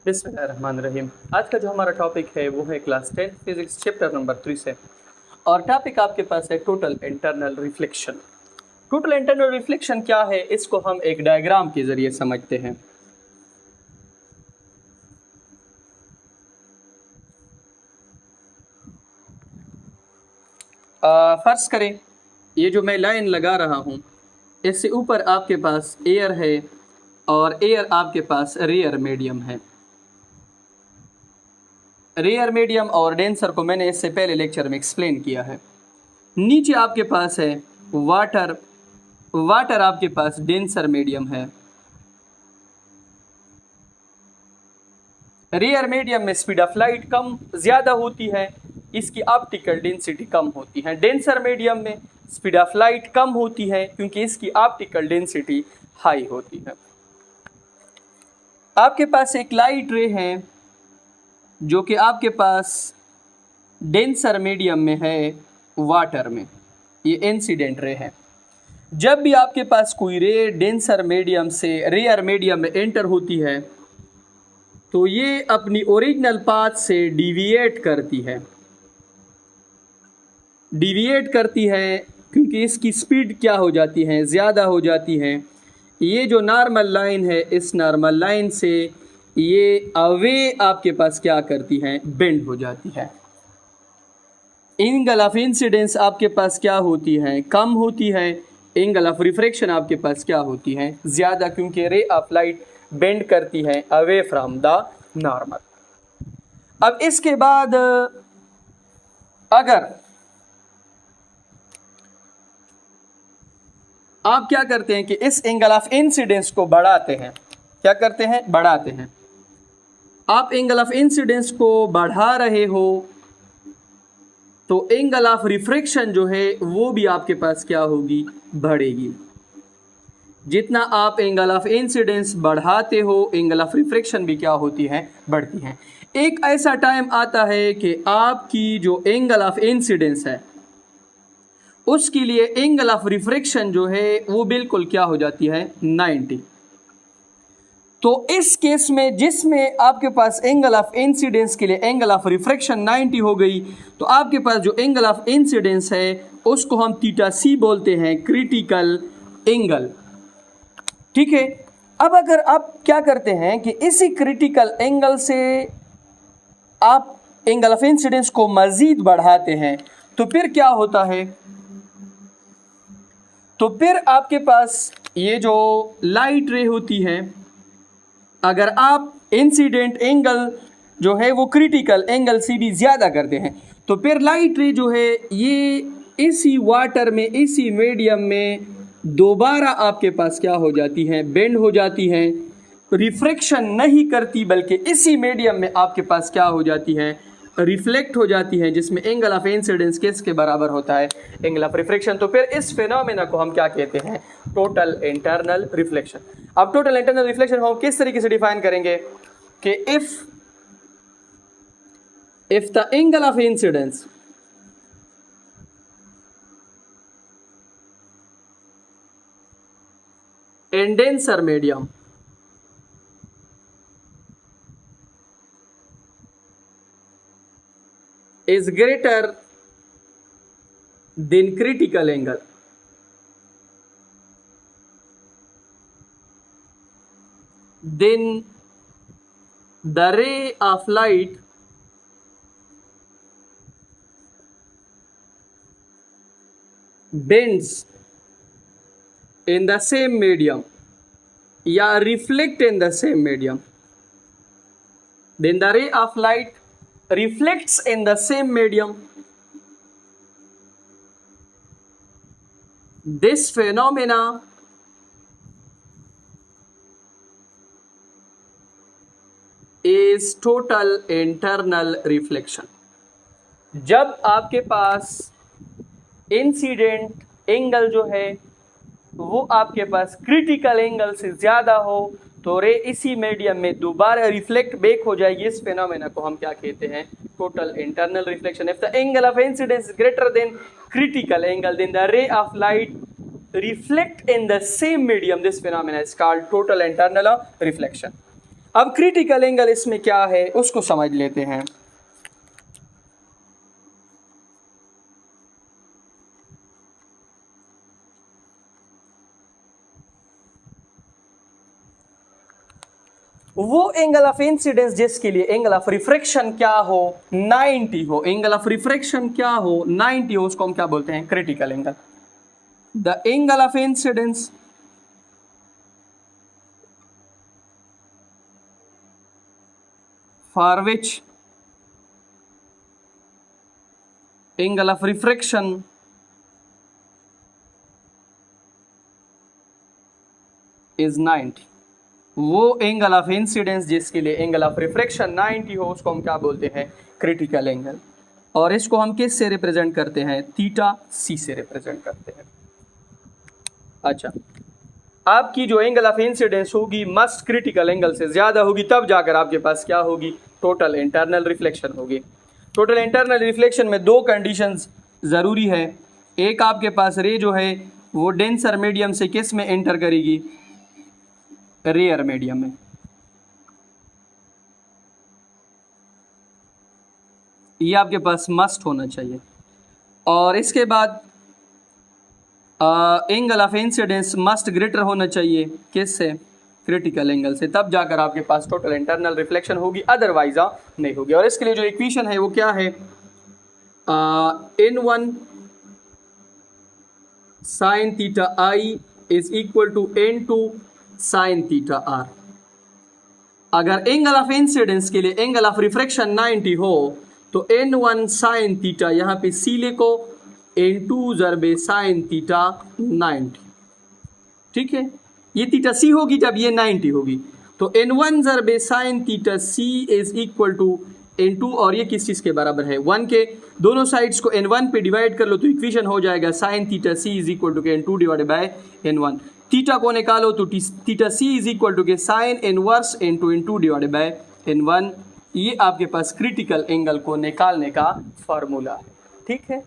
बिस्मिल्लाहिर्रहमानिर्रहीम। आज का जो हमारा टॉपिक है वो है क्लास 10 फिजिक्स चैप्टर नंबर 3 से, और टॉपिक आपके पास है total internal reflection. Total internal reflection क्या है, इसको हम एक डायग्राम के जरिए समझते हैं। फर्ज करें ये जो मैं लाइन लगा रहा हूँ, इससे ऊपर आपके पास एयर है और एयर आपके पास रेयर मीडियम है। रेयर मीडियम और डेंसर को मैंने इससे पहले लेक्चर में एक्सप्लेन किया है। नीचे आपके पास है वाटर, वाटर आपके पास डेंसर मीडियम है। रेयर मीडियम में स्पीड ऑफ लाइट कम ज़्यादा होती है, इसकी ऑप्टिकल डेंसिटी कम होती है। डेंसर मीडियम में स्पीड ऑफ लाइट कम होती है क्योंकि इसकी ऑप्टिकल डेंसिटी हाई होती है। आपके पास एक लाइट रे है जो कि आपके पास डेंसर मीडियम में है, वाटर में, ये इंसिडेंट रे है। जब भी आपके पास कोई रे डेंसर मीडियम से रेयर मीडियम में एंटर होती है तो ये अपनी ओरिजिनल पाथ से डिविएट करती है। डिविएट करती है क्योंकि इसकी स्पीड क्या हो जाती है, ज़्यादा हो जाती है। ये जो नॉर्मल लाइन है, इस नॉर्मल लाइन से ये अवे आपके पास क्या करती है, बेंड हो जाती है। एंगल ऑफ इंसिडेंस आपके पास क्या होती है, कम होती है। एंगल ऑफ रिफ्रैक्शन आपके पास क्या होती है, ज़्यादा, क्योंकि रे ऑफ लाइट बेंड करती है अवे फ्रॉम द नॉर्मल। अब इसके बाद अगर आप क्या करते हैं कि इस एंगल ऑफ इंसिडेंस को बढ़ाते हैं, क्या करते हैं, बढ़ाते हैं। आप एंगल ऑफ इंसिडेंस को बढ़ा रहे हो तो एंगल ऑफ रिफ्रैक्शन जो है वो भी आपके पास क्या होगी, बढ़ेगी। जितना आप एंगल ऑफ इंसिडेंस बढ़ाते हो, एंगल ऑफ रिफ्रैक्शन भी क्या होती है, बढ़ती है। एक ऐसा टाइम आता है कि आपकी जो एंगल ऑफ इंसिडेंस है उसके लिए एंगल ऑफ रिफ्रैक्शन जो है वो बिल्कुल क्या हो जाती है, 90। तो इस केस में जिसमें आपके पास एंगल ऑफ इंसिडेंस के लिए एंगल ऑफ रिफ्रैक्शन 90 हो गई, तो आपके पास जो एंगल ऑफ इंसिडेंस है उसको हम थीटा सी बोलते हैं, क्रिटिकल एंगल। ठीक है। अब अगर आप क्या करते हैं कि इसी क्रिटिकल एंगल से आप एंगल ऑफ इंसिडेंस को मजीद बढ़ाते हैं तो फिर क्या होता है, तो फिर आपके पास ये जो लाइट रे होती है, अगर आप इंसिडेंट एंगल जो है वो क्रिटिकल एंगल से भी ज़्यादा करते हैं तो फिर लाइट रे जो है ये इसी वाटर में, इसी मीडियम में दोबारा आपके पास क्या हो जाती है, बेंड हो जाती है। रिफ्रैक्शन नहीं करती बल्कि इसी मीडियम में आपके पास क्या हो जाती है, रिफ्लेक्ट हो जाती है, जिसमें एंगल ऑफ इंसिडेंस किसके बराबर होता है, एंगल ऑफ रिफ्रैक्शन। तो फिर इस फिनोमेना को हम क्या कहते हैं, टोटल इंटरनल रिफ्लेक्शन। अब टोटल इंटरनल रिफ्लेक्शन को हम किस तरीके से डिफाइन करेंगे कि if the angle of incidence in denser medium is greater than critical angle, then the ray of light bends in the same medium या reflect in the same medium, then the ray of light reflects in the same medium. This phenomena is total internal reflection. जब आपके पास incident angle जो है वो आपके पास critical angle से ज़्यादा हो तो रे इसी मीडियम में दोबारा रिफ्लेक्ट बैक हो जाएगी। इस फिनोमेना को हम क्या कहते हैं, total internal reflection. If the angle of incidence is greater than critical angle then the ray of light reflect in the same medium. This phenomena is called total internal reflection. अब critical angle इसमें क्या है उसको समझ लेते हैं। वो angle of incidence जिसके लिए एंगल ऑफ रिफ्रैक्शन क्या हो 90 हो, एंगल ऑफ रिफ्रैक्शन क्या हो 90 हो, उसको हम क्या बोलते हैं critical angle. The angle of incidence for which angle of refraction is 90। वो एंगल ऑफ इंसिडेंस जिसके लिए एंगल ऑफ रिफ्रैक्शन 90 हो उसको हम क्या बोलते हैं क्रिटिकल एंगल। और इसको हम किस से रिप्रेजेंट करते हैं थीटा सी से रिप्रेजेंट करते हैं। अच्छा, आपकी जो एंगल ऑफ इंसिडेंस होगी मस्ट क्रिटिकल एंगल से ज्यादा होगी, तब जाकर आपके पास क्या होगी टोटल इंटरनल रिफ्लेक्शन होगी। टोटल इंटरनल रिफ्लेक्शन में दो कंडीशंस ज़रूरी है। एक आपके पास रे जो है वो डेंसर मीडियम से किस में एंटर करेगी रेयर मीडियम में, ये आपके पास मस्ट होना चाहिए। और इसके बाद angle of incidence must greater होना चाहिए किस से क्रिटिकल एंगल से, तब जाकर आपके पास टोटल इंटरनल रिफ्लेक्शन होगी, अदरवाइज नहीं होगी। और इसके लिए जो इक्वेशन है वो क्या है n1 sin theta i is equal to n2 sin theta r। अगर एंगल ऑफ इंसिडेंस के लिए एंगल ऑफ रिफ्रैक्शन 90 हो तो n1 sin थीटा यहाँ पे c लिखो, n2 ज़रबे sin थीटा 90, ठीक है। ये थीटा सी होगी जब ये 90 होगी, तो n1 ज़रबे sin theta c is equal to n2, और ये किस चीज़ के बराबर है 1 के। दोनों साइड्स को n1 पे डिवाइड कर लो तो इक्वेशन हो जाएगा sin theta c is equal to के n2 divided by n1। Theta को निकालो तो theta c is equal to के sin inverse n2 divided by n1। ये आपके पास क्रिटिकल एंगल को निकालने का फॉर्मूला है, ठीक है।